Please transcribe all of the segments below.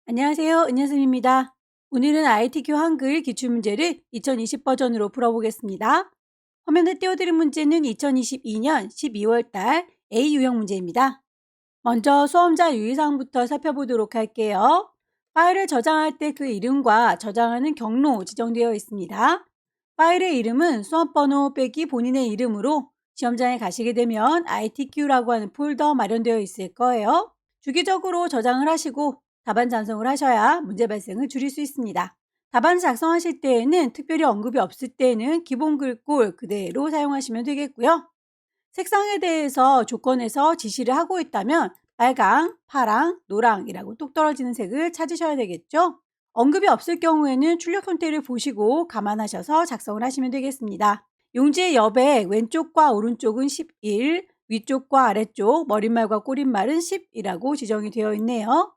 안녕하세요. 은여쌤입니다. 오늘은 ITQ 한글 기출문제를 2020 버전으로 풀어보겠습니다. 화면에 띄워드린 문제는 2022년 12월 달 A 유형 문제입니다. 먼저 수험자 유의사항부터 살펴보도록 할게요. 파일을 저장할 때 그 이름과 저장하는 경로 지정되어 있습니다. 파일의 이름은 수험번호 빼기 본인의 이름으로 시험장에 가시게 되면 ITQ라고 하는 폴더 마련되어 있을 거예요. 주기적으로 저장을 하시고 답안 작성을 하셔야 문제 발생을 줄일 수 있습니다. 답안 작성하실 때에는 특별히 언급이 없을 때에는 기본 글꼴 그대로 사용하시면 되겠고요. 색상에 대해서 조건에서 지시를 하고 있다면 빨강, 파랑, 노랑이라고 뚝 떨어지는 색을 찾으셔야 되겠죠. 언급이 없을 경우에는 출력 형태를 보시고 감안하셔서 작성을 하시면 되겠습니다. 용지의 여백 왼쪽과 오른쪽은 11, 위쪽과 아래쪽 머릿말과 꼬릿말은 10이라고 지정이 되어 있네요.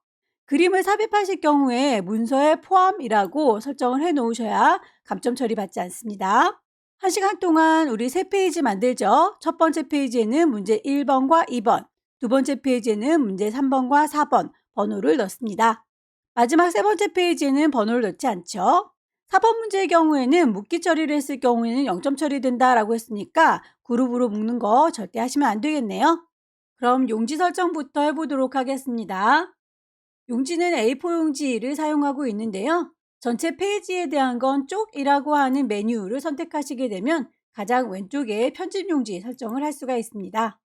그림을 삽입하실 경우에 문서에 포함이라고 설정을 해 놓으셔야 감점 처리 받지 않습니다. 1시간 동안 우리 3페이지 만들죠. 첫 번째 페이지에는 문제 1번과 2번, 두 번째 페이지에는 문제 3번과 4번 번호를 넣습니다. 마지막 세 번째 페이지에는 번호를 넣지 않죠. 4번 문제의 경우에는 묶기 처리를 했을 경우에는 0점 처리된다라고 했으니까 그룹으로 묶는 거 절대 하시면 안 되겠네요. 그럼 용지 설정부터 해보도록 하겠습니다. 용지는 A4 용지를 사용하고 있는데요. 전체 페이지에 대한 건 쪽이라고 하는 메뉴를 선택하시게 되면 가장 왼쪽에 편집 용지 설정을 할 수가 있습니다.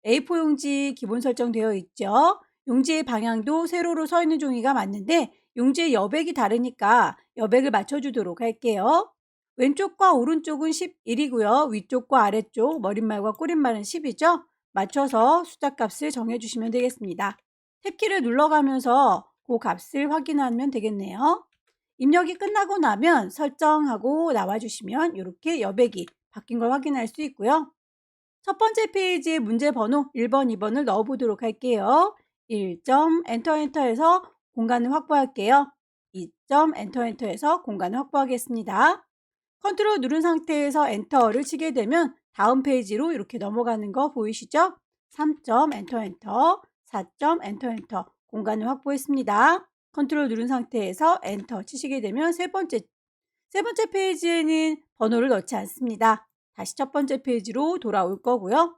A4 용지 기본 설정되어 있죠. 용지의 방향도 세로로 서 있는 종이가 맞는데 용지의 여백이 다르니까 여백을 맞춰주도록 할게요. 왼쪽과 오른쪽은 11이고요. 위쪽과 아래쪽 머릿말과 꼬릿말은 10이죠. 맞춰서 숫자 값을 정해주시면 되겠습니다. 탭키를 눌러가면서 그 값을 확인하면 되겠네요. 입력이 끝나고 나면 설정하고 나와주시면 이렇게 여백이 바뀐 걸 확인할 수 있고요. 첫 번째 페이지에 문제 번호 1번, 2번을 넣어보도록 할게요. 1점 엔터에서 공간을 확보할게요. 2점 엔터에서 공간을 확보하겠습니다. 컨트롤 누른 상태에서 엔터를 치게 되면 다음 페이지로 이렇게 넘어가는 거 보이시죠? 3점 엔터 4점 엔터 공간을 확보했습니다. 컨트롤 누른 상태에서 엔터 치시게 되면 세 번째 페이지에는 번호를 넣지 않습니다. 다시 첫 번째 페이지로 돌아올 거고요.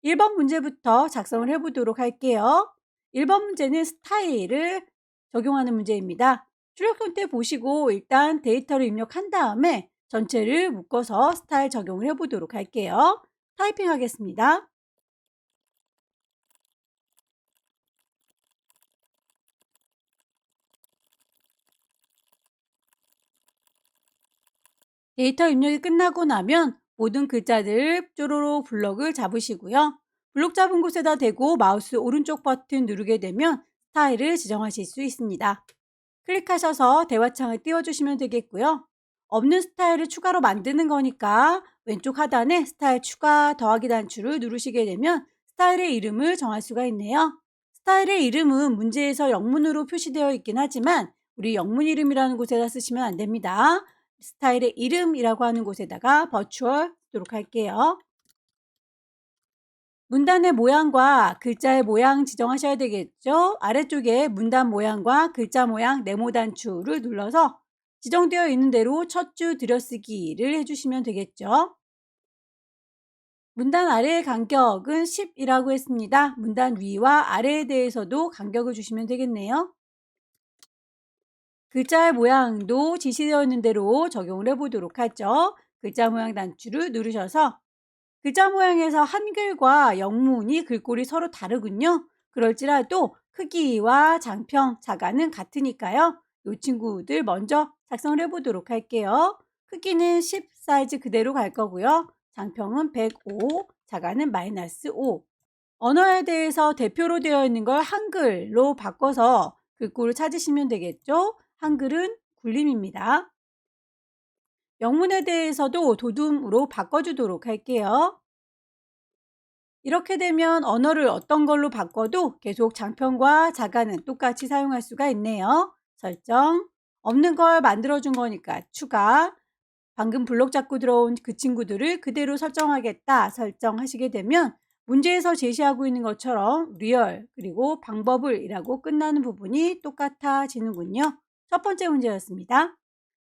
1번 문제부터 작성을 해보도록 할게요. 1번 문제는 스타일을 적용하는 문제입니다. 출력 형태 보시고 일단 데이터를 입력한 다음에 전체를 묶어서 스타일 적용을 해보도록 할게요. 타이핑 하겠습니다. 데이터 입력이 끝나고 나면 모든 글자들 쪼로로 블럭을 잡으시고요. 블록 잡은 곳에다 대고 마우스 오른쪽 버튼 누르게 되면 스타일을 지정하실 수 있습니다. 클릭하셔서 대화창을 띄워주시면 되겠고요. 없는 스타일을 추가로 만드는 거니까 왼쪽 하단에 스타일 추가 더하기 단추를 누르시게 되면 스타일의 이름을 정할 수가 있네요. 스타일의 이름은 문제에서 영문으로 표시되어 있긴 하지만 우리 영문 이름이라는 곳에다 쓰시면 안 됩니다. 스타일의 이름이라고 하는 곳에다가 버추얼 쓰도록 할게요. 문단의 모양과 글자의 모양 지정하셔야 되겠죠. 아래쪽에 문단 모양과 글자 모양 네모 단추를 눌러서 지정되어 있는 대로 첫 줄 들여쓰기를 해주시면 되겠죠. 문단 아래의 간격은 10이라고 했습니다. 문단 위와 아래에 대해서도 간격을 주시면 되겠네요. 글자의 모양도 지시되어 있는 대로 적용을 해보도록 하죠. 글자 모양 단추를 누르셔서 글자 모양에서 한글과 영문이 글꼴이 서로 다르군요. 그럴지라도 크기와 장평, 자가는 같으니까요. 이 친구들 먼저 작성을 해보도록 할게요. 크기는 10 사이즈 그대로 갈 거고요. 장평은 105, 자가는 -5. 언어에 대해서 대표로 되어 있는 걸 한글로 바꿔서 글꼴을 찾으시면 되겠죠. 한글은 굴림입니다. 영문에 대해서도 도둠으로 바꿔주도록 할게요. 이렇게 되면 언어를 어떤 걸로 바꿔도 계속 장편과 자가는 똑같이 사용할 수가 있네요. 설정, 없는 걸 만들어준 거니까 추가, 방금 블록 잡고 들어온 그 친구들을 그대로 설정하겠다 설정하시게 되면 문제에서 제시하고 있는 것처럼 real 그리고 방법을 이라고 끝나는 부분이 똑같아지는군요. 첫 번째 문제였습니다.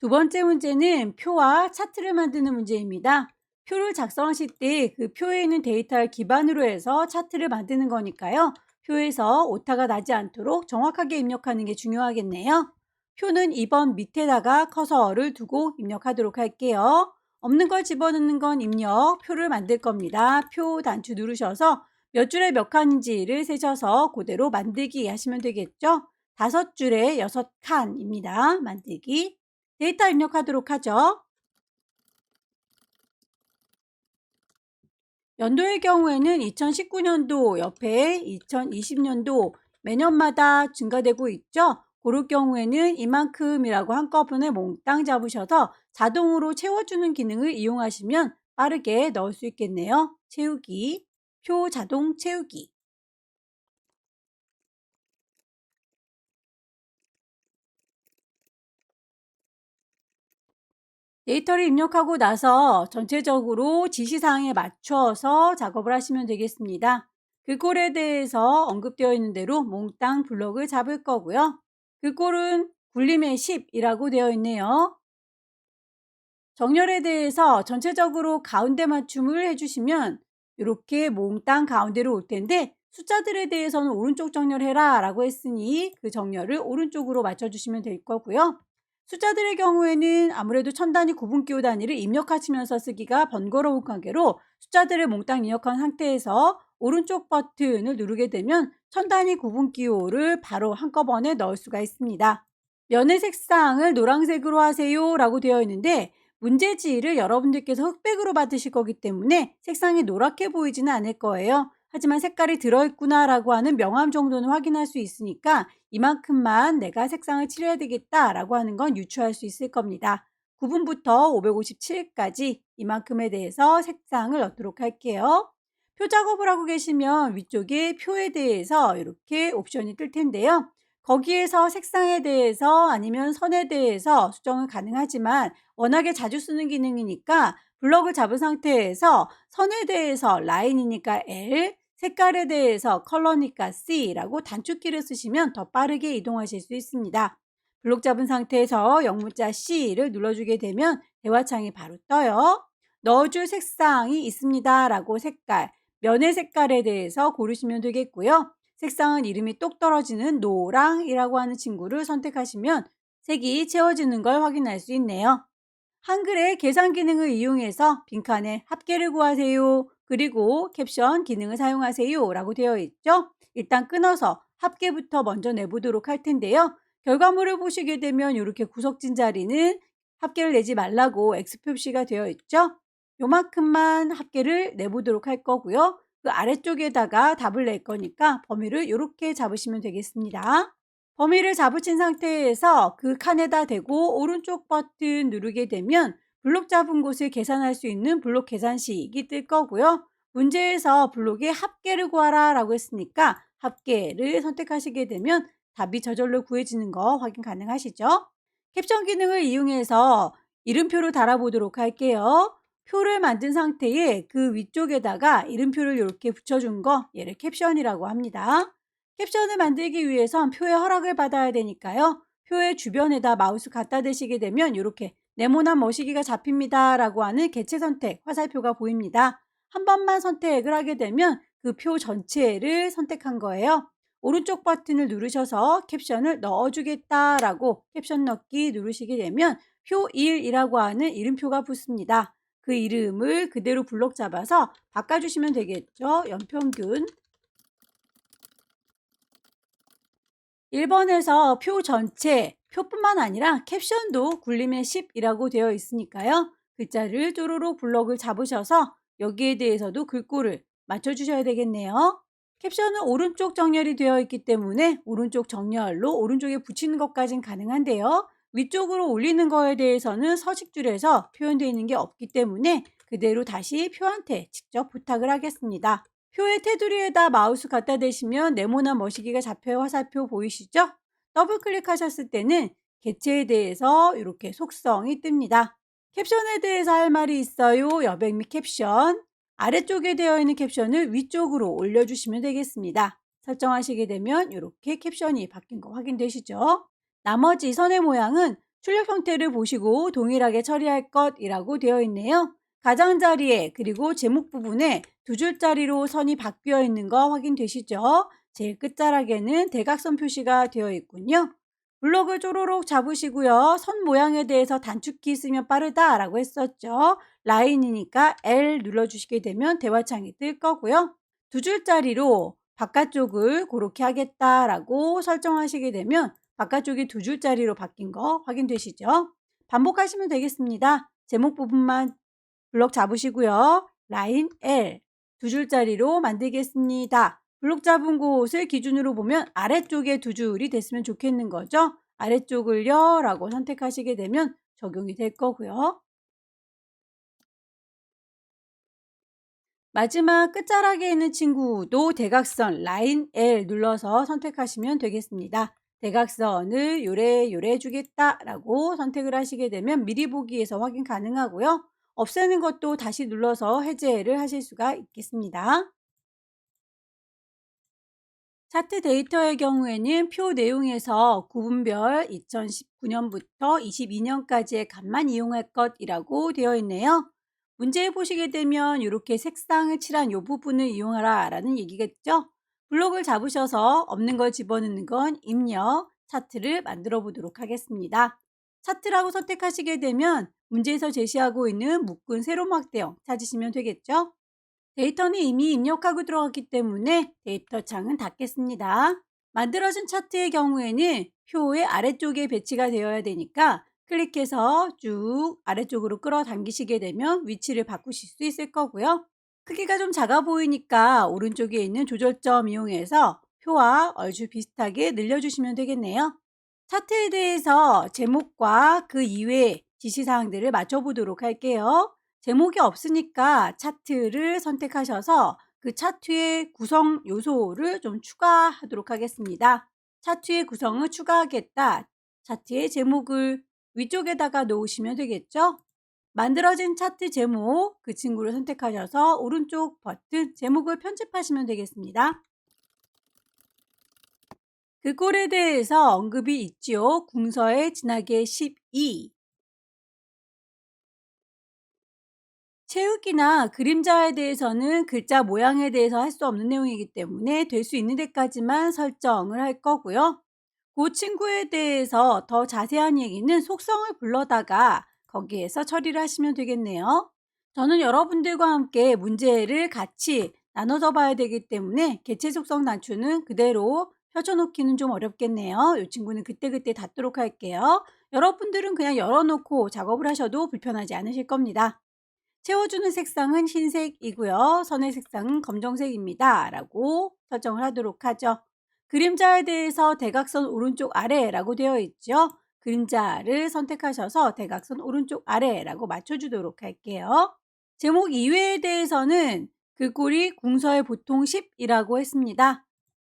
두 번째 문제는 표와 차트를 만드는 문제입니다. 표를 작성하실 때 그 표에 있는 데이터를 기반으로 해서 차트를 만드는 거니까요. 표에서 오타가 나지 않도록 정확하게 입력하는 게 중요하겠네요. 표는 2번 밑에다가 커서를 두고 입력하도록 할게요. 없는 걸 집어넣는 건 입력, 표를 만들 겁니다. 표 단추 누르셔서 몇 줄에 몇 칸인지를 세셔서 그대로 만들기 하시면 되겠죠. 5줄에 6칸입니다. 만들기. 데이터 입력하도록 하죠. 연도의 경우에는 2019년도 옆에 2020년도 매년마다 증가되고 있죠. 그럴 경우에는 이만큼이라고 한꺼번에 몽땅 잡으셔서 자동으로 채워주는 기능을 이용하시면 빠르게 넣을 수 있겠네요. 채우기, 표 자동 채우기. 데이터를 입력하고 나서 전체적으로 지시사항에 맞춰서 작업을 하시면 되겠습니다. 그 꼴에 대해서 언급되어 있는 대로 몽땅 블럭을 잡을 거고요. 그 꼴은 굴림의 10이라고 되어 있네요. 정렬에 대해서 전체적으로 가운데 맞춤을 해주시면 이렇게 몽땅 가운데로 올 텐데 숫자들에 대해서는 오른쪽 정렬해라 라고 했으니 그 정렬을 오른쪽으로 맞춰주시면 될 거고요. 숫자들의 경우에는 아무래도 천 단위, 구분 기호 단위를 입력하시면서 쓰기가 번거로운 관계로 숫자들을 몽땅 입력한 상태에서 오른쪽 버튼을 누르게 되면 천 단위, 구분 기호를 바로 한꺼번에 넣을 수가 있습니다. 면의 색상을 노란색으로 하세요 라고 되어 있는데 문제지를 여러분들께서 흑백으로 받으실 거기 때문에 색상이 노랗게 보이지는 않을 거예요. 하지만 색깔이 들어있구나 라고 하는 명암 정도는 확인할 수 있으니까 이만큼만 내가 색상을 칠해야 되겠다 라고 하는 건 유추할 수 있을 겁니다. 9분부터 557까지 이만큼에 대해서 색상을 넣도록 할게요. 표 작업을 하고 계시면 위쪽에 표에 대해서 이렇게 옵션이 뜰 텐데요. 거기에서 색상에 대해서 아니면 선에 대해서 수정은 가능하지만 워낙에 자주 쓰는 기능이니까 블럭을 잡은 상태에서 선에 대해서 라인이니까 L, 색깔에 대해서 컬러니까 C라고 단축키를 쓰시면 더 빠르게 이동하실 수 있습니다. 블록 잡은 상태에서 영문자 C를 눌러주게 되면 대화창이 바로 떠요. 넣어줄 색상이 있습니다 라고 색깔, 면의 색깔에 대해서 고르시면 되겠고요. 색상은 이름이 똑 떨어지는 노랑이라고 하는 친구를 선택하시면 색이 채워지는 걸 확인할 수 있네요. 한글의 계산 기능을 이용해서 빈칸에 합계를 구하세요. 그리고 캡션 기능을 사용하세요 라고 되어 있죠. 일단 끊어서 합계부터 먼저 내보도록 할 텐데요. 결과물을 보시게 되면 이렇게 구석진 자리는 합계를 내지 말라고 X 표시가 되어 있죠. 요만큼만 합계를 내보도록 할 거고요. 그 아래쪽에다가 답을 낼 거니까 범위를 이렇게 잡으시면 되겠습니다. 범위를 잡으신 상태에서 그 칸에다 대고 오른쪽 버튼 누르게 되면 블록 잡은 곳을 계산할 수 있는 블록 계산식이 뜰 거고요. 문제에서 블록의 합계를 구하라 라고 했으니까 합계를 선택하시게 되면 답이 저절로 구해지는 거 확인 가능하시죠? 캡션 기능을 이용해서 이름표를 달아보도록 할게요. 표를 만든 상태에 그 위쪽에다가 이름표를 이렇게 붙여준 거 얘를 캡션이라고 합니다. 캡션을 만들기 위해선 표의 허락을 받아야 되니까요. 표의 주변에다 마우스 갖다 대시게 되면 이렇게 네모난 머시기가 잡힙니다 라고 하는 개체 선택 화살표가 보입니다. 한 번만 선택을 하게 되면 그 표 전체를 선택한 거예요. 오른쪽 버튼을 누르셔서 캡션을 넣어주겠다 라고 캡션 넣기 누르시게 되면 표 1이라고 하는 이름표가 붙습니다. 그 이름을 그대로 블록 잡아서 바꿔주시면 되겠죠. 연평균 1번에서 표 전체, 표뿐만 아니라 캡션도 굴림의 10이라고 되어 있으니까요. 글자를 쪼로록 블럭을 잡으셔서 여기에 대해서도 글꼴을 맞춰주셔야 되겠네요. 캡션은 오른쪽 정렬이 되어 있기 때문에 오른쪽 정렬로 오른쪽에 붙이는 것까진 가능한데요. 위쪽으로 올리는 거에 대해서는 서식줄에서 표현되어 있는 게 없기 때문에 그대로 다시 표한테 직접 부탁을 하겠습니다. 표의 테두리에다 마우스 갖다 대시면 네모난 머시기가 잡혀요. 화살표 보이시죠? 더블 클릭하셨을 때는 개체에 대해서 이렇게 속성이 뜹니다. 캡션에 대해서 할 말이 있어요. 여백 및 캡션. 아래쪽에 되어 있는 캡션을 위쪽으로 올려주시면 되겠습니다. 설정하시게 되면 이렇게 캡션이 바뀐 거 확인되시죠? 나머지 선의 모양은 출력 형태를 보시고 동일하게 처리할 것이라고 되어 있네요. 가장자리에 그리고 제목 부분에 두 줄짜리로 선이 바뀌어 있는 거 확인되시죠? 제일 끝자락에는 대각선 표시가 되어 있군요. 블록을 쪼로록 잡으시고요. 선 모양에 대해서 단축키 쓰면 빠르다라고 했었죠. 라인이니까 L 눌러주시게 되면 대화창이 뜰 거고요. 두 줄짜리로 바깥쪽을 그렇게 하겠다라고 설정하시게 되면 바깥쪽이 두 줄짜리로 바뀐 거 확인되시죠? 반복하시면 되겠습니다. 제목 부분만 블록 잡으시고요. 라인 L 두 줄짜리로 만들겠습니다. 블록 잡은 곳을 기준으로 보면 아래쪽에 두 줄이 됐으면 좋겠는 거죠. 아래쪽을요 라고 선택하시게 되면 적용이 될 거고요. 마지막 끝자락에 있는 친구도 대각선 라인 L 눌러서 선택하시면 되겠습니다. 대각선을 요래 해주겠다 라고 선택을 하시게 되면 미리 보기에서 확인 가능하고요. 없애는 것도 다시 눌러서 해제를 하실 수가 있겠습니다. 차트 데이터의 경우에는 표 내용에서 구분별 2019년부터 22년까지의 값만 이용할 것이라고 되어 있네요. 문제 보시게 되면 이렇게 색상을 칠한 이 부분을 이용하라 라는 얘기겠죠. 블록을 잡으셔서 없는 걸 집어넣는 건 입력, 차트를 만들어 보도록 하겠습니다. 차트라고 선택하시게 되면 문제에서 제시하고 있는 묶은 세로 막대형 찾으시면 되겠죠. 데이터는 이미 입력하고 들어갔기 때문에 데이터 창은 닫겠습니다. 만들어진 차트의 경우에는 표의 아래쪽에 배치가 되어야 되니까 클릭해서 쭉 아래쪽으로 끌어당기시게 되면 위치를 바꾸실 수 있을 거고요. 크기가 좀 작아 보이니까 오른쪽에 있는 조절점 이용해서 표와 얼추 비슷하게 늘려주시면 되겠네요. 차트에 대해서 제목과 그 이외의 지시사항들을 맞춰보도록 할게요. 제목이 없으니까 차트를 선택하셔서 그 차트의 구성 요소를 좀 추가하도록 하겠습니다. 차트의 구성을 추가하겠다. 차트의 제목을 위쪽에다가 놓으시면 되겠죠? 만들어진 차트 제목, 그 친구를 선택하셔서 오른쪽 버튼 제목을 편집하시면 되겠습니다. 그 꼴에 대해서 언급이 있지요. 궁서에 지나게 12. 채우기나 그림자에 대해서는 글자 모양에 대해서 할 수 없는 내용이기 때문에 될 수 있는 데까지만 설정을 할 거고요. 그 친구에 대해서 더 자세한 얘기는 속성을 불러다가 거기에서 처리를 하시면 되겠네요. 저는 여러분들과 함께 문제를 같이 나눠서 봐야 되기 때문에 개체 속성 낮추는 그대로 펼쳐놓기는 좀 어렵겠네요. 이 친구는 그때그때 닫도록 할게요. 여러분들은 그냥 열어놓고 작업을 하셔도 불편하지 않으실 겁니다. 채워주는 색상은 흰색이고요. 선의 색상은 검정색입니다. 라고 설정을 하도록 하죠. 그림자에 대해서 대각선 오른쪽 아래라고 되어 있죠. 그림자를 선택하셔서 대각선 오른쪽 아래라고 맞춰주도록 할게요. 제목 이외에 대해서는 글꼴이 궁서의 보통 10이라고 했습니다.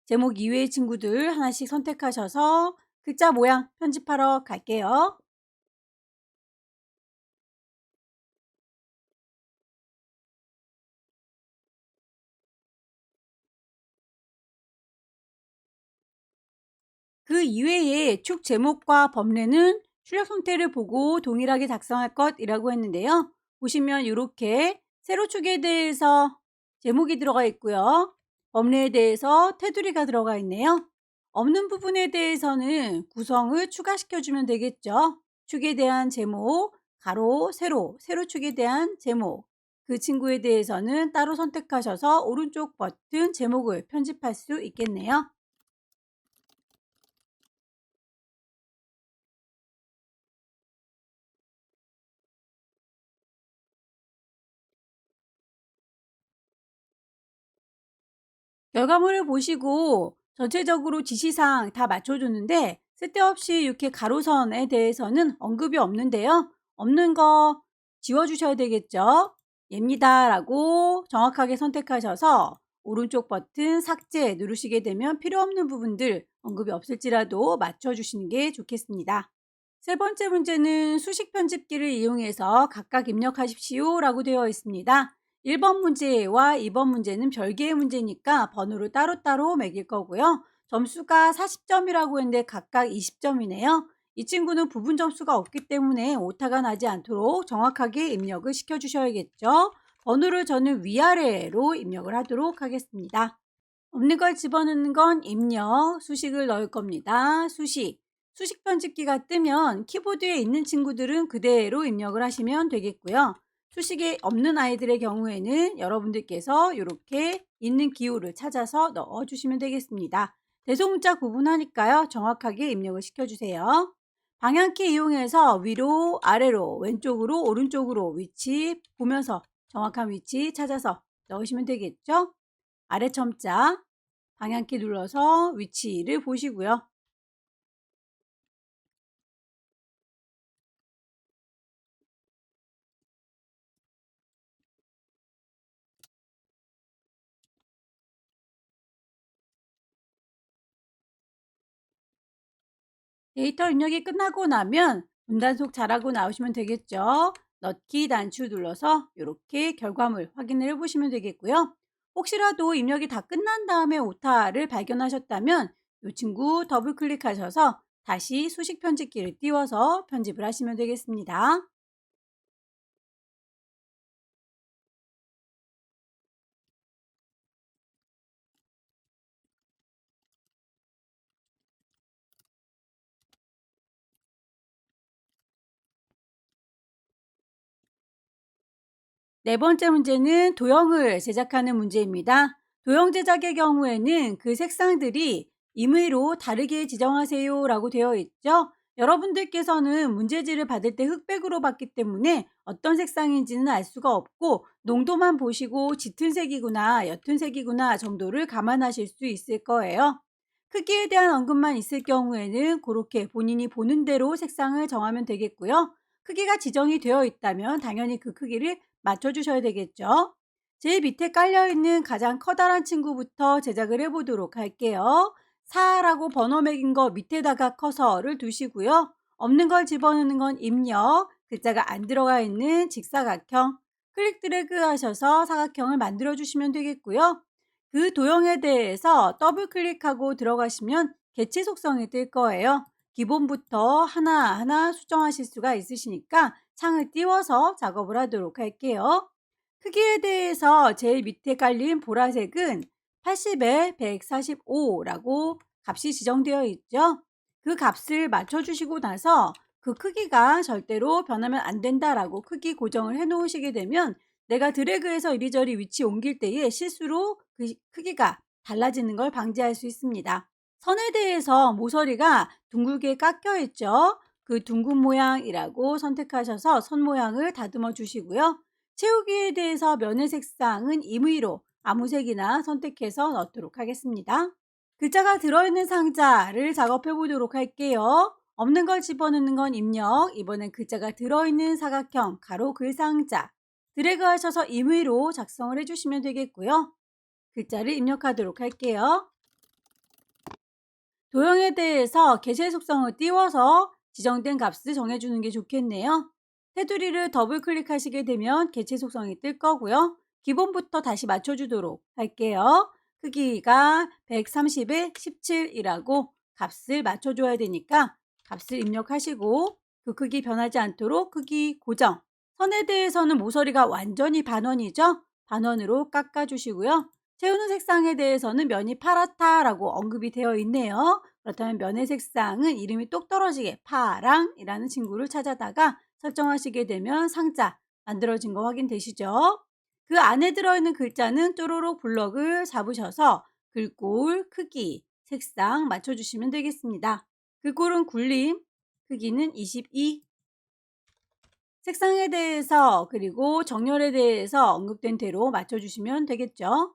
제목 이외의 친구들 하나씩 선택하셔서 글자 모양 편집하러 갈게요. 그 이외에 축 제목과 범례는 출력 형태를 보고 동일하게 작성할 것이라고 했는데요. 보시면 이렇게 세로축에 대해서 제목이 들어가 있고요. 범례에 대해서 테두리가 들어가 있네요. 없는 부분에 대해서는 구성을 추가시켜주면 되겠죠. 축에 대한 제목, 가로, 세로, 세로축에 대한 제목. 그 친구에 대해서는 따로 선택하셔서 오른쪽 버튼 제목을 편집할 수 있겠네요. 결과물을 보시고 전체적으로 지시사항 다 맞춰줬는데 쓸데없이 이렇게 가로선에 대해서는 언급이 없는데요. 없는 거 지워주셔야 되겠죠. 얘입니다 라고 정확하게 선택하셔서 오른쪽 버튼 삭제 누르시게 되면 필요 없는 부분들 언급이 없을지라도 맞춰주시는 게 좋겠습니다. 세 번째 문제는 수식 편집기를 이용해서 각각 입력하십시오 라고 되어 있습니다. 1번 문제와 2번 문제는 별개의 문제니까 번호를 따로따로 매길 거고요. 점수가 40점이라고 했는데 각각 20점이네요. 이 친구는 부분 점수가 없기 때문에 오타가 나지 않도록 정확하게 입력을 시켜주셔야겠죠. 번호를 저는 위아래로 입력을 하도록 하겠습니다. 없는 걸 집어넣는 건 입력, 수식을 넣을 겁니다. 수식 편집기가 뜨면 키보드에 있는 친구들은 그대로 입력을 하시면 되겠고요. 수식에 없는 아이들의 경우에는 여러분들께서 이렇게 있는 기호를 찾아서 넣어주시면 되겠습니다. 대소문자 구분하니까요. 정확하게 입력을 시켜주세요. 방향키 이용해서 위로, 아래로, 왼쪽으로, 오른쪽으로 위치 보면서 정확한 위치 찾아서 넣으시면 되겠죠? 아래 첨자 방향키 눌러서 위치를 보시고요. 데이터 입력이 끝나고 나면 분단속 잘하고 나오시면 되겠죠. 넣기 단추 눌러서 이렇게 결과물 확인을 해보시면 되겠고요. 혹시라도 입력이 다 끝난 다음에 오타를 발견하셨다면 이 친구 더블 클릭하셔서 다시 수식 편집기를 띄워서 편집을 하시면 되겠습니다. 네 번째 문제는 도형을 제작하는 문제입니다. 도형 제작의 경우에는 그 색상들이 임의로 다르게 지정하세요 라고 되어 있죠. 여러분들께서는 문제지를 받을 때 흑백으로 받기 때문에 어떤 색상인지는 알 수가 없고 농도만 보시고 짙은 색이구나 옅은 색이구나 정도를 감안하실 수 있을 거예요. 크기에 대한 언급만 있을 경우에는 그렇게 본인이 보는 대로 색상을 정하면 되겠고요. 크기가 지정이 되어 있다면 당연히 그 크기를 맞춰주셔야 되겠죠. 제일 밑에 깔려있는 가장 커다란 친구부터 제작을 해보도록 할게요. 4라고 번호 매긴 거 밑에다가 커서를 두시고요. 없는 걸 집어넣는 건 입력, 글자가 안 들어가 있는 직사각형, 클릭 드래그 하셔서 사각형을 만들어 주시면 되겠고요. 그 도형에 대해서 더블 클릭하고 들어가시면 개체 속성이 뜰 거예요. 기본부터 하나하나 수정하실 수가 있으시니까 창을 띄워서 작업을 하도록 할게요. 크기에 대해서 제일 밑에 깔린 보라색은 80에 145라고 값이 지정되어 있죠. 그 값을 맞춰주시고 나서 그 크기가 절대로 변하면 안 된다라고 크기 고정을 해 놓으시게 되면 내가 드래그해서 이리저리 위치 옮길 때에 실수로 그 크기가 달라지는 걸 방지할 수 있습니다. 선에 대해서 모서리가 둥글게 깎여 있죠. 그 둥근 모양이라고 선택하셔서 선 모양을 다듬어 주시고요. 채우기에 대해서 면의 색상은 임의로 아무 색이나 선택해서 넣도록 하겠습니다. 글자가 들어있는 상자를 작업해 보도록 할게요. 없는 걸 집어넣는 건 입력, 이번엔 글자가 들어있는 사각형, 가로 글상자 드래그 하셔서 임의로 작성을 해주시면 되겠고요. 글자를 입력하도록 할게요. 도형에 대해서 개체 속성을 띄워서 지정된 값을 정해주는 게 좋겠네요. 테두리를 더블 클릭하시게 되면 개체 속성이 뜰 거고요. 기본부터 다시 맞춰주도록 할게요. 크기가 130에 17이라고 값을 맞춰줘야 되니까 값을 입력하시고 그 크기 변하지 않도록 크기 고정. 선에 대해서는 모서리가 완전히 반원이죠. 반원으로 깎아주시고요. 채우는 색상에 대해서는 면이 파랗다라고 언급이 되어 있네요. 그렇다면 면의 색상은 이름이 똑 떨어지게 파랑이라는 친구를 찾아다가 설정하시게 되면 상자 만들어진 거 확인되시죠? 그 안에 들어있는 글자는 뚜루룩 블럭을 잡으셔서 글꼴, 크기, 색상 맞춰주시면 되겠습니다. 글꼴은 굴림, 크기는 22, 색상에 대해서 그리고 정렬에 대해서 언급된 대로 맞춰주시면 되겠죠?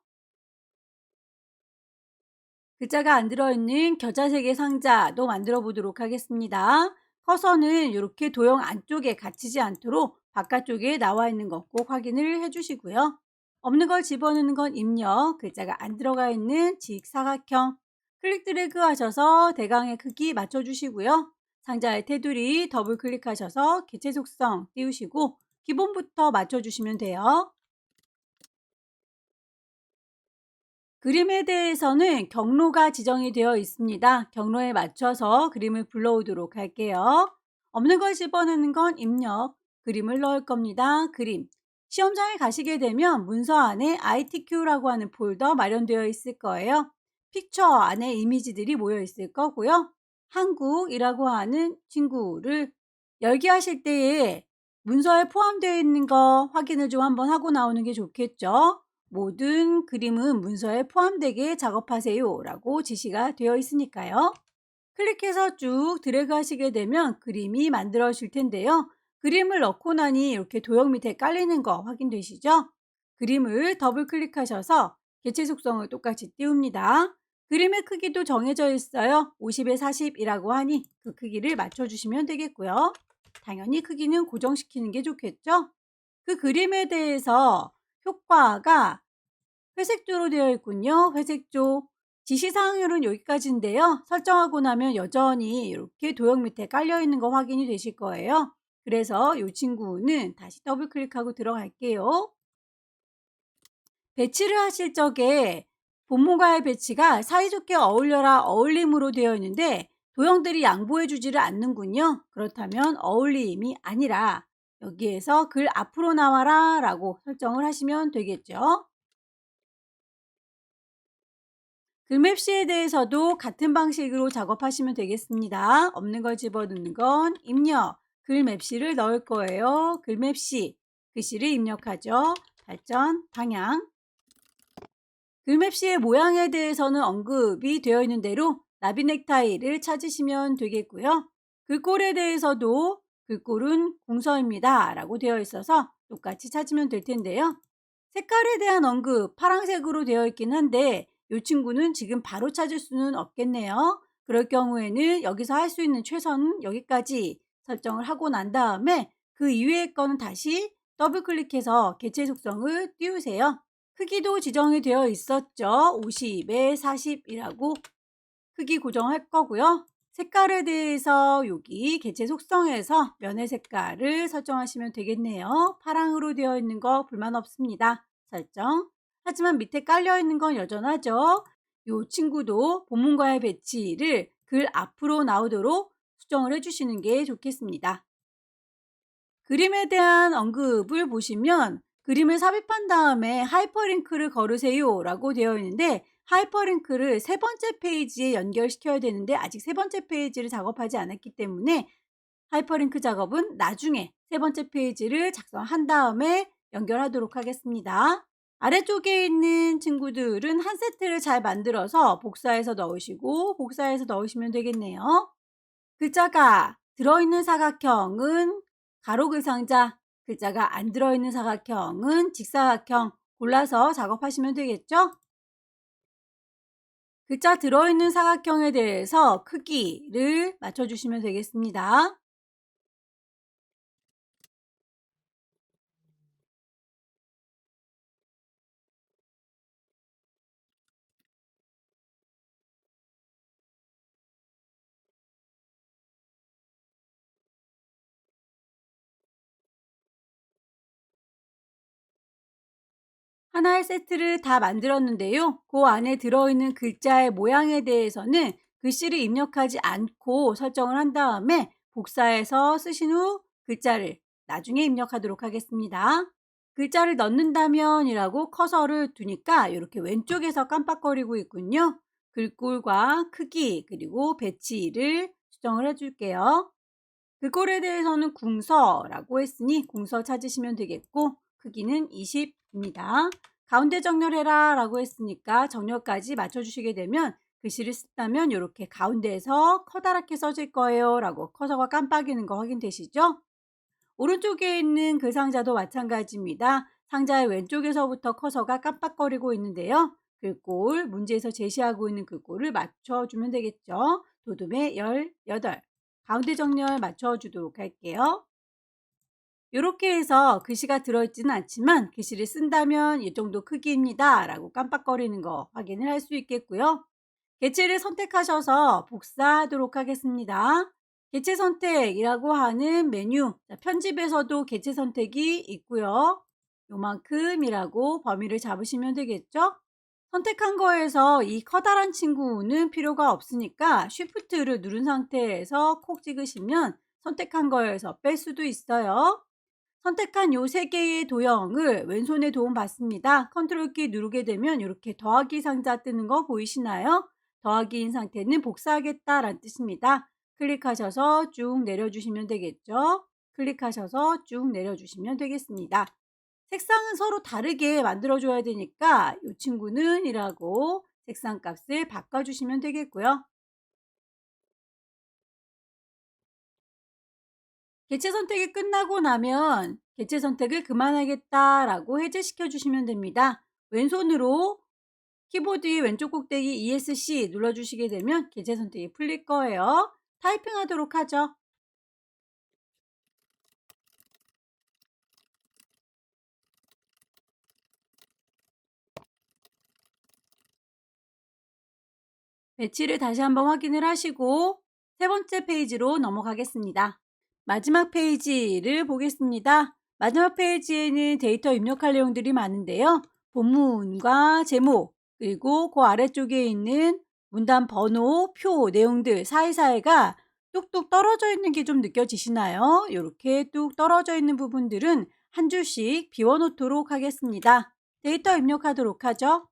글자가 안 들어있는 겨자색의 상자도 만들어 보도록 하겠습니다. 커서는 이렇게 도형 안쪽에 갇히지 않도록 바깥쪽에 나와 있는 것 꼭 확인을 해주시고요. 없는 걸 집어넣는 건 입력, 글자가 안 들어가 있는 직사각형, 클릭 드래그 하셔서 대강의 크기 맞춰주시고요. 상자의 테두리 더블 클릭하셔서 개체 속성 띄우시고 기본부터 맞춰주시면 돼요. 그림에 대해서는 경로가 지정이 되어 있습니다. 경로에 맞춰서 그림을 불러오도록 할게요. 없는 걸 집어넣는 건 입력, 그림을 넣을 겁니다. 그림. 시험장에 가시게 되면 문서 안에 ITQ라고 하는 폴더 마련되어 있을 거예요. 픽처 안에 이미지들이 모여 있을 거고요. 한국이라고 하는 친구를 열기 하실 때에 문서에 포함되어 있는 거 확인을 좀 한번 하고 나오는 게 좋겠죠. 모든 그림은 문서에 포함되게 작업하세요 라고 지시가 되어 있으니까요. 클릭해서 쭉 드래그 하시게 되면 그림이 만들어질 텐데요. 그림을 넣고 나니 이렇게 도형 밑에 깔리는 거 확인되시죠? 그림을 더블 클릭하셔서 개체 속성을 똑같이 띄웁니다. 그림의 크기도 정해져 있어요. 50에 40이라고 하니 그 크기를 맞춰주시면 되겠고요. 당연히 크기는 고정시키는 게 좋겠죠? 그 그림에 대해서 효과가 회색조로 되어 있군요. 회색조. 지시사항률은 여기까지인데요. 설정하고 나면 여전히 이렇게 도형 밑에 깔려 있는 거 확인이 되실 거예요. 그래서 이 친구는 다시 더블 클릭하고 들어갈게요. 배치를 하실 적에 본문과의 배치가 사이좋게 어울려라 어울림으로 되어 있는데 도형들이 양보해 주지를 않는군요. 그렇다면 어울림이 아니라 여기에서 글 앞으로 나와라 라고 설정을 하시면 되겠죠. 글맵시에 대해서도 같은 방식으로 작업하시면 되겠습니다. 없는 걸 집어넣는 건 입력, 글맵시를 넣을 거예요. 글맵시, 글씨를 입력하죠. 발전, 방향. 글맵시의 모양에 대해서는 언급이 되어 있는 대로 나비 넥타이를 찾으시면 되겠고요. 글꼴에 대해서도 글꼴은 궁서입니다 라고 되어 있어서 똑같이 찾으면 될 텐데요. 색깔에 대한 언급 파란색으로 되어 있긴 한데 이 친구는 지금 바로 찾을 수는 없겠네요. 그럴 경우에는 여기서 할 수 있는 최선은 여기까지 설정을 하고 난 다음에 그 이외의 거는 다시 더블 클릭해서 개체 속성을 띄우세요. 크기도 지정이 되어 있었죠. 50에 40이라고 크기 고정할 거고요. 색깔에 대해서 여기 개체 속성에서 면의 색깔을 설정하시면 되겠네요. 파랑으로 되어 있는 거 불만 없습니다. 설정. 하지만 밑에 깔려 있는 건 여전하죠. 이 친구도 본문과의 배치를 글 앞으로 나오도록 수정을 해주시는 게 좋겠습니다. 그림에 대한 언급을 보시면 그림을 삽입한 다음에 하이퍼링크를 걸으세요 라고 되어 있는데 하이퍼링크를 세 번째 페이지에 연결시켜야 되는데 아직 세 번째 페이지를 작업하지 않았기 때문에 하이퍼링크 작업은 나중에 세 번째 페이지를 작성한 다음에 연결하도록 하겠습니다. 아래쪽에 있는 친구들은 한 세트를 잘 만들어서 복사해서 넣으시고 복사해서 넣으시면 되겠네요. 글자가 들어있는 사각형은 가로글 상자, 글자가 안 들어있는 사각형은 직사각형 골라서 작업하시면 되겠죠? 글자 들어있는 사각형에 대해서 크기를 맞춰주시면 되겠습니다. 하나의 세트를 다 만들었는데요. 그 안에 들어있는 글자의 모양에 대해서는 글씨를 입력하지 않고 설정을 한 다음에 복사해서 쓰신 후 글자를 나중에 입력하도록 하겠습니다. 글자를 넣는다면 이라고 커서를 두니까 이렇게 왼쪽에서 깜빡거리고 있군요. 글꼴과 크기 그리고 배치를 수정을 해줄게요. 글꼴에 대해서는 궁서라고 했으니 궁서 찾으시면 되겠고 크기는 20입니다. 가운데 정렬해라 라고 했으니까 정렬까지 맞춰주시게 되면 글씨를 쓴다면 이렇게 가운데에서 커다랗게 써질 거예요 라고 커서가 깜빡이는 거 확인되시죠? 오른쪽에 있는 그 상자도 마찬가지입니다. 상자의 왼쪽에서부터 커서가 깜빡거리고 있는데요. 글꼴, 문제에서 제시하고 있는 글꼴을 맞춰주면 되겠죠. 도둠의 18. 가운데 정렬 맞춰주도록 할게요. 이렇게 해서 글씨가 들어있지는 않지만 글씨를 쓴다면 이 정도 크기입니다 라고 깜빡거리는 거 확인을 할 수 있겠고요. 개체를 선택하셔서 복사하도록 하겠습니다. 개체 선택이라고 하는 메뉴, 편집에서도 개체 선택이 있고요. 요만큼이라고 범위를 잡으시면 되겠죠. 선택한 거에서 이 커다란 친구는 필요가 없으니까 쉬프트를 누른 상태에서 콕 찍으시면 선택한 거에서 뺄 수도 있어요. 선택한 요 세 개의 도형을 왼손에 도움 받습니다. 컨트롤 키 누르게 되면 이렇게 더하기 상자 뜨는 거 보이시나요? 더하기인 상태는 복사하겠다라는 뜻입니다. 클릭하셔서 쭉 내려주시면 되겠죠. 클릭하셔서 쭉 내려주시면 되겠습니다. 색상은 서로 다르게 만들어줘야 되니까 이 친구는 이라고 색상 값을 바꿔주시면 되겠고요. 개체 선택이 끝나고 나면 개체 선택을 그만하겠다라고 해제시켜 주시면 됩니다. 왼손으로 키보드의 왼쪽 꼭대기 ESC 눌러주시게 되면 개체 선택이 풀릴 거예요. 타이핑 하도록 하죠. 배치를 다시 한번 확인을 하시고 세 번째 페이지로 넘어가겠습니다. 마지막 페이지를 보겠습니다. 마지막 페이지에는 데이터 입력할 내용들이 많은데요. 본문과 제목, 그리고 그 아래쪽에 있는 문단 번호, 표, 내용들 사이사이가 뚝뚝 떨어져 있는 게 좀 느껴지시나요? 이렇게 뚝 떨어져 있는 부분들은 한 줄씩 비워놓도록 하겠습니다. 데이터 입력하도록 하죠.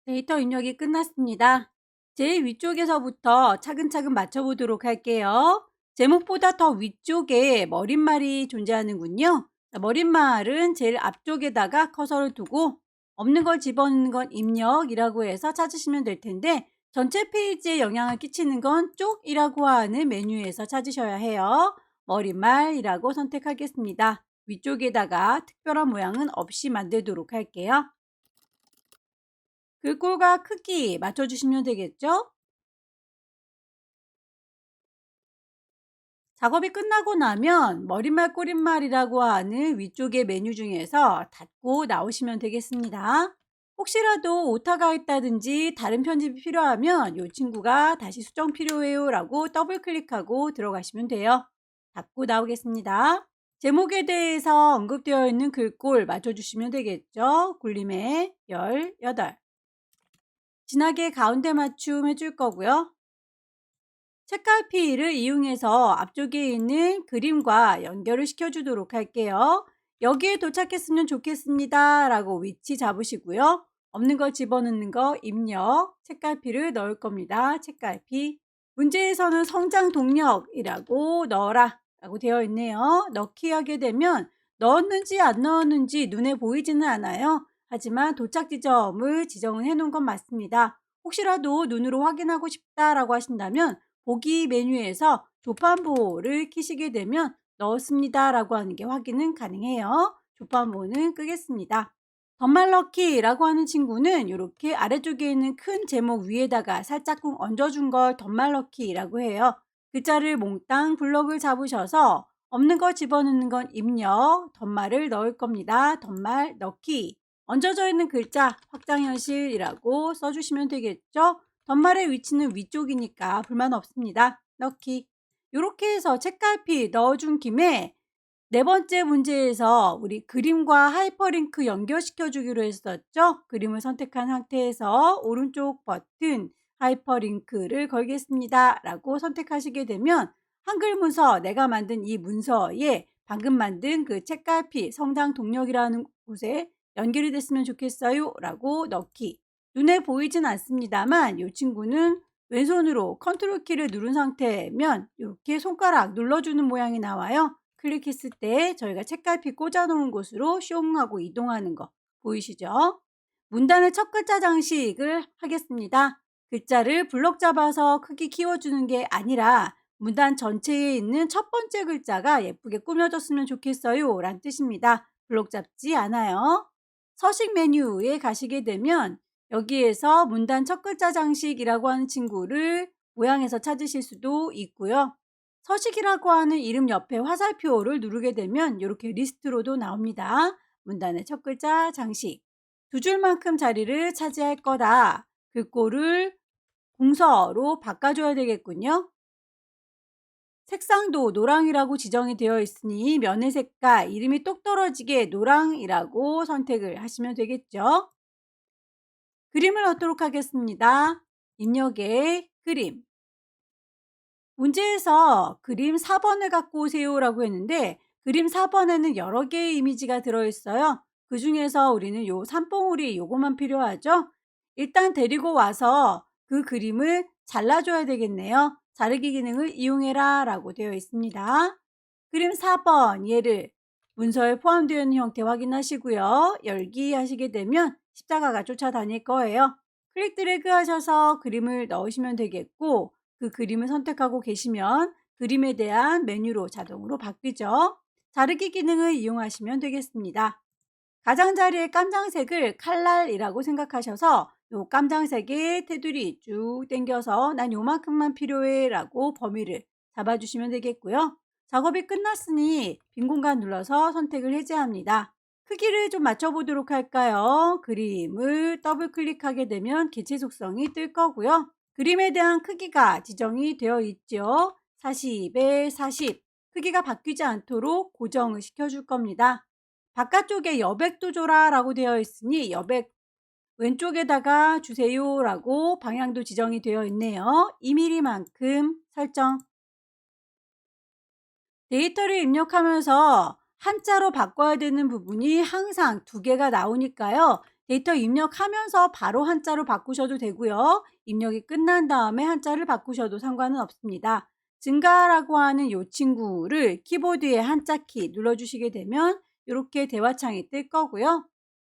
데이터 입력이 끝났습니다. 제일 위쪽에서부터 차근차근 맞춰보도록 할게요. 제목보다 더 위쪽에 머릿말이 존재하는군요. 머릿말은 제일 앞쪽에다가 커서를 두고 없는 걸 집어넣는 건 입력이라고 해서 찾으시면 될 텐데 전체 페이지에 영향을 끼치는 건 쪽이라고 하는 메뉴에서 찾으셔야 해요. 머릿말이라고 선택하겠습니다. 위쪽에다가 특별한 모양은 없이 만들도록 할게요. 글꼴과 크기 맞춰주시면 되겠죠? 작업이 끝나고 나면 머릿말 꼬릿말이라고 하는 위쪽의 메뉴 중에서 닫고 나오시면 되겠습니다. 혹시라도 오타가 있다든지 다른 편집이 필요하면 이 친구가 다시 수정 필요해요 라고 더블 클릭하고 들어가시면 돼요. 닫고 나오겠습니다. 제목에 대해서 언급되어 있는 글꼴 맞춰주시면 되겠죠? 굴림의 18. 진하게 가운데 맞춤 해줄 거고요. 책갈피를 이용해서 앞쪽에 있는 그림과 연결을 시켜주도록 할게요. 여기에 도착했으면 좋겠습니다 라고 위치 잡으시고요. 없는 거 집어넣는 거 입력, 책갈피를 넣을 겁니다. 책갈피. 문제에서는 성장 동력이라고 넣어라 라고 되어 있네요. 넣기 하게 되면 넣었는지 안 넣었는지 눈에 보이지는 않아요. 하지만 도착 지점을 지정을 해 놓은 건 맞습니다. 혹시라도 눈으로 확인하고 싶다라고 하신다면 보기 메뉴에서 조판보를 키시게 되면 넣었습니다 라고 하는 게 확인은 가능해요. 조판보는 끄겠습니다. 덧말넣기라고 하는 친구는 이렇게 아래쪽에 있는 큰 제목 위에다가 살짝쿵 얹어준 걸 덧말넣기라고 해요. 글자를 몽땅 블럭을 잡으셔서 없는 거 집어넣는 건 입력, 덧말을 넣을 겁니다. 덧말 넣기. 얹어져 있는 글자 확장현실이라고 써주시면 되겠죠. 덧말의 위치는 위쪽이니까 불만 없습니다. 넣기. 이렇게 해서 책갈피 넣어준 김에 네 번째 문제에서 우리 그림과 하이퍼링크 연결시켜 주기로 했었죠. 그림을 선택한 상태에서 오른쪽 버튼 하이퍼링크를 걸겠습니다 라고 선택하시게 되면 한글 문서, 내가 만든 이 문서에 방금 만든 그 책갈피 성장 동력이라는 곳에 연결이 됐으면 좋겠어요 라고 넣기. 눈에 보이진 않습니다만 이 친구는 왼손으로 컨트롤 키를 누른 상태면 이렇게 손가락 눌러주는 모양이 나와요. 클릭했을 때 저희가 책갈피 꽂아놓은 곳으로 슝 하고 이동하는 거 보이시죠? 문단의 첫 글자 장식을 하겠습니다. 글자를 블럭 잡아서 크기 키워주는 게 아니라 문단 전체에 있는 첫 번째 글자가 예쁘게 꾸며졌으면 좋겠어요 라는 뜻입니다. 블럭 잡지 않아요. 서식 메뉴에 가시게 되면 여기에서 문단 첫 글자 장식이라고 하는 친구를 모양에서 찾으실 수도 있고요. 서식이라고 하는 이름 옆에 화살표를 누르게 되면 이렇게 리스트로도 나옵니다. 문단의 첫 글자 장식. 두 줄만큼 자리를 차지할 거다. 글꼴을 공서로 바꿔줘야 되겠군요. 색상도 노랑이라고 지정이 되어 있으니 면의 색깔, 이름이 똑 떨어지게 노랑이라고 선택을 하시면 되겠죠. 그림을 넣도록 하겠습니다. 입력에 그림. 문제에서 그림 4번을 갖고 오세요 라고 했는데 그림 4번에는 여러 개의 이미지가 들어있어요. 그 중에서 우리는 요 산봉우리 요거만 필요하죠. 일단 데리고 와서 그 그림을 잘라줘야 되겠네요. 자르기 기능을 이용해라 라고 되어 있습니다. 그림 4번 얘를 문서에 포함되어 있는 형태 확인하시고요. 열기 하시게 되면 십자가가 쫓아다닐 거예요. 클릭 드래그 하셔서 그림을 넣으시면 되겠고 그 그림을 선택하고 계시면 그림에 대한 메뉴로 자동으로 바뀌죠. 자르기 기능을 이용하시면 되겠습니다. 가장자리의 깜장색을 칼날이라고 생각하셔서 요 깜장색의 테두리 쭉 당겨서 난 요만큼만 필요해 라고 범위를 잡아주시면 되겠고요. 작업이 끝났으니 빈 공간 눌러서 선택을 해제합니다. 크기를 좀 맞춰보도록 할까요? 그림을 더블 클릭하게 되면 개체 속성이 뜰 거고요. 그림에 대한 크기가 지정이 되어 있죠. 40에 40 크기가 바뀌지 않도록 고정을 시켜줄 겁니다. 바깥쪽에 여백도 줘라 라고 되어 있으니 여백 왼쪽에다가 주세요 라고 방향도 지정이 되어 있네요. 2mm만큼 설정. 데이터를 입력하면서 한자로 바꿔야 되는 부분이 항상 2개가 나오니까요. 데이터 입력하면서 바로 한자로 바꾸셔도 되고요. 입력이 끝난 다음에 한자를 바꾸셔도 상관은 없습니다. 증가라고 하는 이 친구를 키보드의 한자 키 눌러주시게 되면 이렇게 대화창이 뜰 거고요.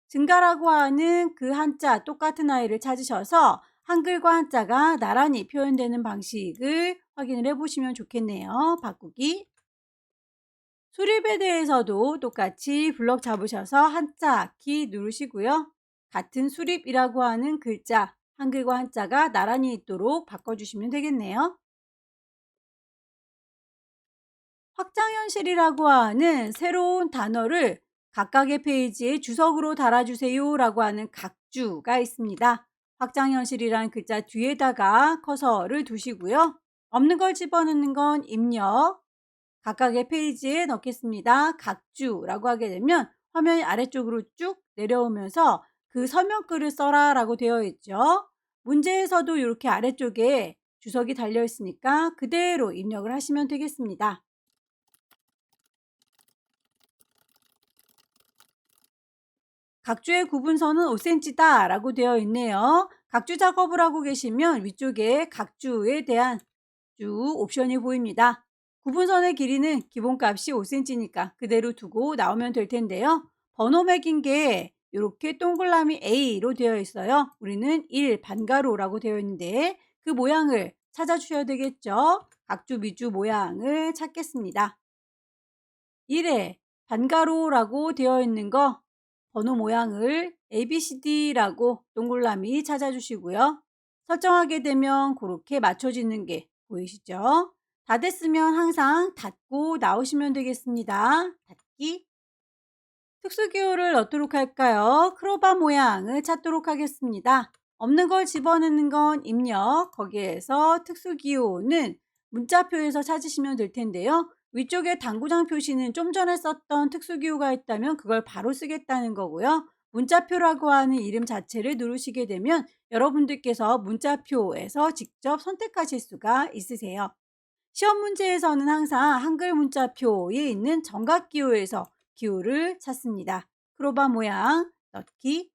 증가라고 하는 그 한자 똑같은 아이를 찾으셔서 한글과 한자가 나란히 표현되는 방식을 확인을 해보시면 좋겠네요. 바꾸기. 수립에 대해서도 똑같이 블럭 잡으셔서 한자 키 누르시고요. 같은 수립이라고 하는 글자, 한글과 한자가 나란히 있도록 바꿔주시면 되겠네요. 확장현실이라고 하는 새로운 단어를 각각의 페이지에 주석으로 달아주세요 라고 하는 각주가 있습니다. 확장현실이라는 글자 뒤에다가 커서를 두시고요. 없는 걸 집어넣는 건 입력, 각각의 페이지에 넣겠습니다. 각주라고 하게 되면 화면이 아래쪽으로 쭉 내려오면서 그 설명글을 써라 라고 되어 있죠. 문제에서도 이렇게 아래쪽에 주석이 달려 있으니까 그대로 입력을 하시면 되겠습니다. 각주의 구분선은 5cm다 라고 되어 있네요. 각주 작업을 하고 계시면 위쪽에 각주에 대한 쭉 옵션이 보입니다. 구분선의 길이는 기본값이 5cm니까 그대로 두고 나오면 될 텐데요. 번호 매긴 게 이렇게 동그라미 A로 되어 있어요. 우리는 1 반가로라고 되어 있는데 그 모양을 찾아주셔야 되겠죠. 각주 미주 모양을 찾겠습니다. 1에 반가로라고 되어 있는 거 번호 모양을 ABCD라고 동그라미 찾아주시고요. 설정하게 되면 그렇게 맞춰지는 게 보이시죠? 다 됐으면 항상 닫고 나오시면 되겠습니다. 닫기. 특수기호를 넣도록 할까요? 크로바 모양을 찾도록 하겠습니다. 없는 걸 집어넣는 건 입력, 거기에서 특수기호는 문자표에서 찾으시면 될 텐데요. 위쪽에 당구장 표시는 좀 전에 썼던 특수기호가 있다면 그걸 바로 쓰겠다는 거고요. 문자표라고 하는 이름 자체를 누르시게 되면 여러분들께서 문자표에서 직접 선택하실 수가 있으세요. 시험 문제에서는 항상 한글 문자표에 있는 정각기호에서 기호를 찾습니다. 크로바 모양 넣기.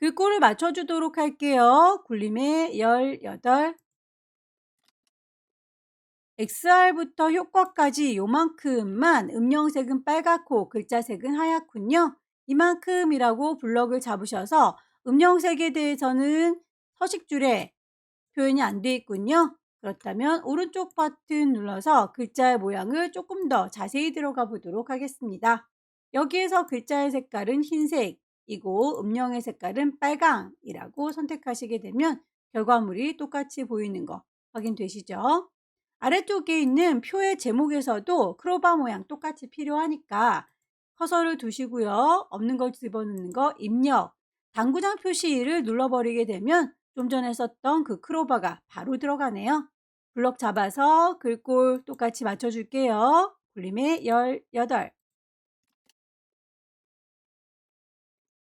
글꼴을 맞춰주도록 할게요. 굴림의 18. XR부터 효과까지 요만큼만 음영색은 빨갛고 글자색은 하얗군요. 이만큼이라고 블럭을 잡으셔서 음영색에 대해서는 서식줄에 표현이 안 돼 있군요. 그렇다면 오른쪽 버튼 눌러서 글자의 모양을 조금 더 자세히 들어가 보도록 하겠습니다. 여기에서 글자의 색깔은 흰색이고 음영의 색깔은 빨강이라고 선택하시게 되면 결과물이 똑같이 보이는 거 확인되시죠? 아래쪽에 있는 표의 제목에서도 크로바 모양 똑같이 필요하니까 커서를 두시고요. 없는 걸 집어넣는 거 입력, 당구장 표시를 눌러버리게 되면 좀 전에 썼던 그 크로바가 바로 들어가네요. 블럭 잡아서 글꼴 똑같이 맞춰줄게요. 굴림의 18.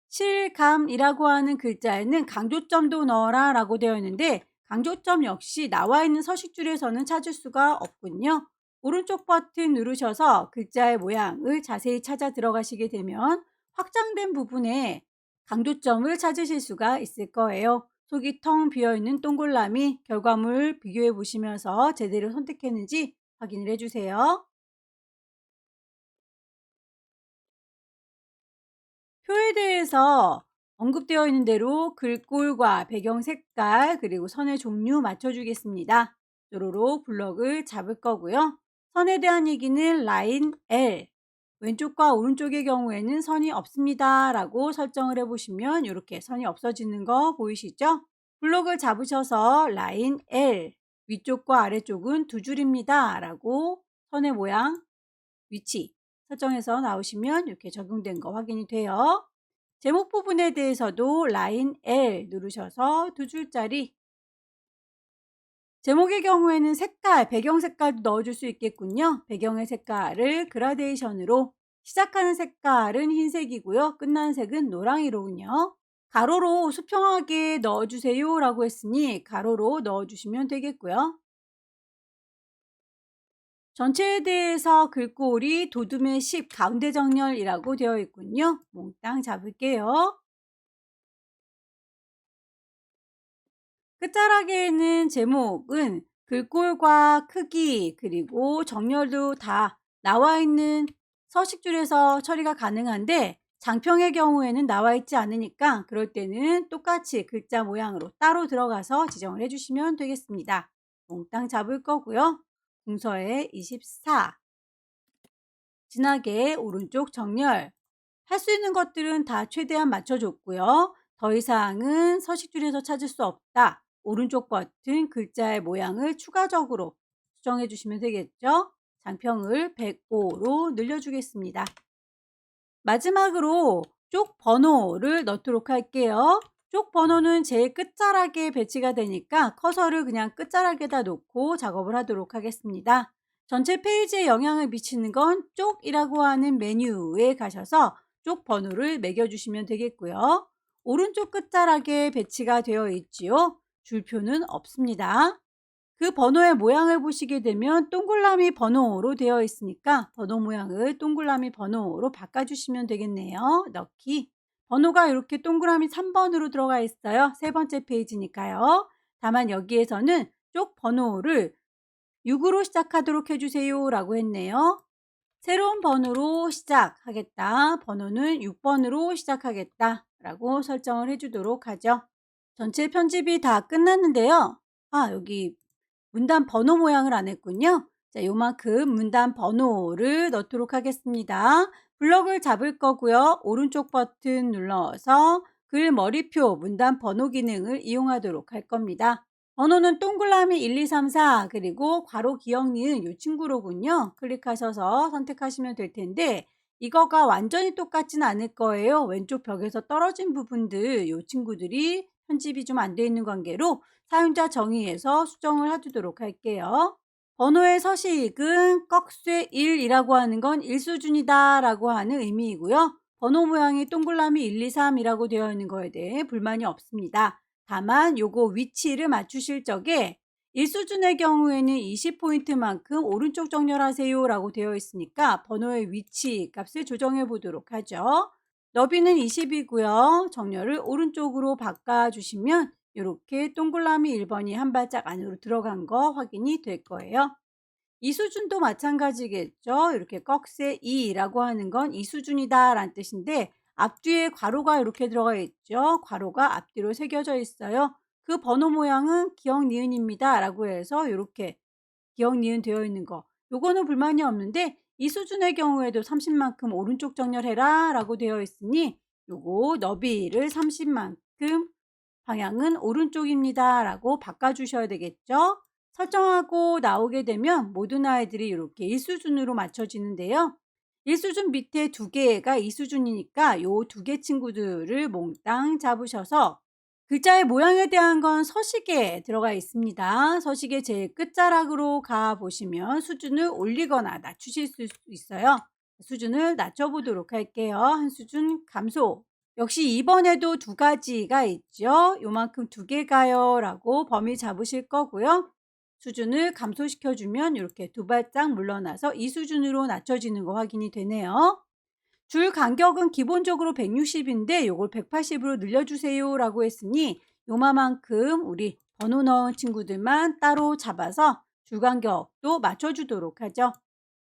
실감이라고 하는 글자에는 강조점도 넣어라 라고 되어 있는데 강조점 역시 나와 있는 서식줄에서는 찾을 수가 없군요. 오른쪽 버튼 누르셔서 글자의 모양을 자세히 찾아 들어가시게 되면 확장된 부분에 강조점을 찾으실 수가 있을 거예요. 속이 텅 비어있는 동그라미 결과물 비교해 보시면서 제대로 선택했는지 확인을 해주세요. 표에 대해서 언급되어 있는 대로 글꼴과 배경 색깔 그리고 선의 종류 맞춰주겠습니다. 요로로 블럭을 잡을 거고요. 선에 대한 얘기는 라인 L, 왼쪽과 오른쪽의 경우에는 선이 없습니다 라고 설정을 해보시면 이렇게 선이 없어지는 거 보이시죠? 블럭을 잡으셔서 라인 L, 위쪽과 아래쪽은 두 줄입니다 라고 선의 모양, 위치 설정해서 나오시면 이렇게 적용된 거 확인이 돼요. 제목 부분에 대해서도 라인 L 누르셔서 두 줄짜리, 제목의 경우에는 색깔, 배경 색깔도 넣어줄 수 있겠군요. 배경의 색깔을 그라데이션으로, 시작하는 색깔은 흰색이고요. 끝나는 색은 노랑이로군요. 가로로 수평하게 넣어주세요 라고 했으니 가로로 넣어주시면 되겠고요. 전체에 대해서 글꼴이 도둠의 10 가운데 정렬이라고 되어 있군요. 몽땅 잡을게요. 끝자락에는 제목은 글꼴과 크기 그리고 정렬도 다 나와 있는 서식줄에서 처리가 가능한데 장평의 경우에는 나와 있지 않으니까 그럴 때는 똑같이 글자 모양으로 따로 들어가서 지정을 해주시면 되겠습니다. 몽땅 잡을 거고요. 궁서에 24, 진하게 오른쪽 정렬, 할 수 있는 것들은 다 최대한 맞춰줬고요. 더 이상은 서식줄에서 찾을 수 없다. 오른쪽 버튼 글자의 모양을 추가적으로 수정해 주시면 되겠죠. 장평을 105로 늘려주겠습니다. 마지막으로 쪽 번호를 넣도록 할게요. 쪽 번호는 제일 끝자락에 배치가 되니까 커서를 그냥 끝자락에다 놓고 작업을 하도록 하겠습니다. 전체 페이지에 영향을 미치는 건 쪽이라고 하는 메뉴에 가셔서 쪽 번호를 매겨주시면 되겠고요. 오른쪽 끝자락에 배치가 되어 있지요. 줄표는 없습니다. 그 번호의 모양을 보시게 되면 동그라미 번호로 되어 있으니까 번호 모양을 동그라미 번호로 바꿔주시면 되겠네요. 넣기. 번호가 이렇게 동그라미 3번으로 들어가 있어요. 세 번째 페이지니까요. 다만 여기에서는 쪽 번호를 6으로 시작하도록 해주세요 라고 했네요. 새로운 번호로 시작하겠다. 번호는 6번으로 시작하겠다 라고 설정을 해주도록 하죠. 전체 편집이 다 끝났는데요. 여기 문단 번호 모양을 안 했군요. 자, 요만큼 문단 번호를 넣도록 하겠습니다. 블럭을 잡을 거고요. 오른쪽 버튼 눌러서 글 머리표 문단 번호 기능을 이용하도록 할 겁니다. 번호는 동그라미 1, 2, 3, 4 그리고 괄호 기억 니은 이 친구로군요. 클릭하셔서 선택하시면 될 텐데 이거가 완전히 똑같진 않을 거예요. 왼쪽 벽에서 떨어진 부분들 이 친구들이 편집이 좀 안 돼 있는 관계로 사용자 정의에서 수정을 해두도록 할게요. 번호의 서식은 꺽쇠 1이라고 하는 건 1수준이다 라고 하는 의미이고요. 번호 모양이 동그라미 1, 2, 3이라고 되어 있는 거에 대해 불만이 없습니다. 다만 요거 위치를 맞추실 적에 1수준의 경우에는 20포인트만큼 오른쪽 정렬하세요 라고 되어 있으니까 번호의 위치 값을 조정해 보도록 하죠. 너비는 20이고요. 정렬을 오른쪽으로 바꿔주시면 이렇게 동그라미 1번이 한 발짝 안으로 들어간 거 확인이 될 거예요. 이 수준도 마찬가지겠죠. 이렇게 꺽쇠 2라고 하는 건 이 수준이다 라는 뜻인데 앞뒤에 괄호가 이렇게 들어가 있죠. 괄호가 앞뒤로 새겨져 있어요. 그 번호 모양은 기억 니은입니다 라고 해서 이렇게 기억 니은 되어 있는 거, 요거는 불만이 없는데 이 수준의 경우에도 30만큼 오른쪽 정렬해라 라고 되어 있으니 요거 너비를 30만큼 방향은 오른쪽입니다 라고 바꿔주셔야 되겠죠. 설정하고 나오게 되면 모든 아이들이 이렇게 1수준으로 맞춰지는데요. 1수준 밑에 2개가 2수준이니까 요 2개 친구들을 몽땅 잡으셔서 글자의 모양에 대한 건 서식에 들어가 있습니다. 서식의 제일 끝자락으로 가 보시면 수준을 올리거나 낮추실 수 있어요. 수준을 낮춰보도록 할게요. 한 수준 감소. 역시 이번에도 2가지가 있죠. 요만큼 2개가요 라고 범위 잡으실 거고요. 수준을 감소시켜주면 이렇게 2발짝 물러나서 이 수준으로 낮춰지는 거 확인이 되네요. 줄 간격은 기본적으로 160인데 요걸 180으로 늘려주세요 라고 했으니 요만큼 우리 번호 넣은 친구들만 따로 잡아서 줄 간격도 맞춰주도록 하죠.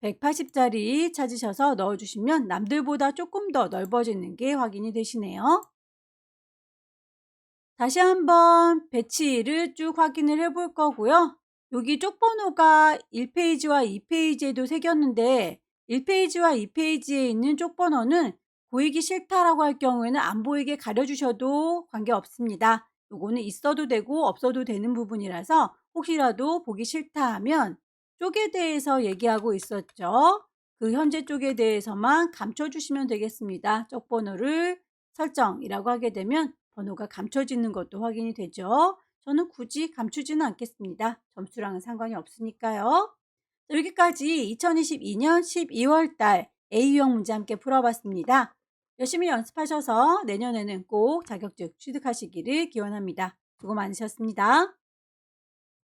180짜리 찾으셔서 넣어주시면 남들보다 조금 더 넓어지는 게 확인이 되시네요. 다시 한번 배치를 쭉 확인을 해볼 거고요. 여기 쪽번호가 1페이지와 2페이지에도 새겼는데 1페이지와 2페이지에 있는 쪽번호는 보이기 싫다라고 할 경우에는 안 보이게 가려주셔도 관계없습니다. 요거는 있어도 되고 없어도 되는 부분이라서 혹시라도 보기 싫다 하면 쪽에 대해서 얘기하고 있었죠. 그 현재 쪽에 대해서만 감춰주시면 되겠습니다. 쪽번호를 설정이라고 하게 되면 번호가 감춰지는 것도 확인이 되죠. 저는 굳이 감추지는 않겠습니다. 점수랑은 상관이 없으니까요. 여기까지 2022년 12월 달 A유형 문제 함께 풀어봤습니다. 열심히 연습하셔서 내년에는 꼭 자격증 취득하시기를 기원합니다. 수고 많으셨습니다.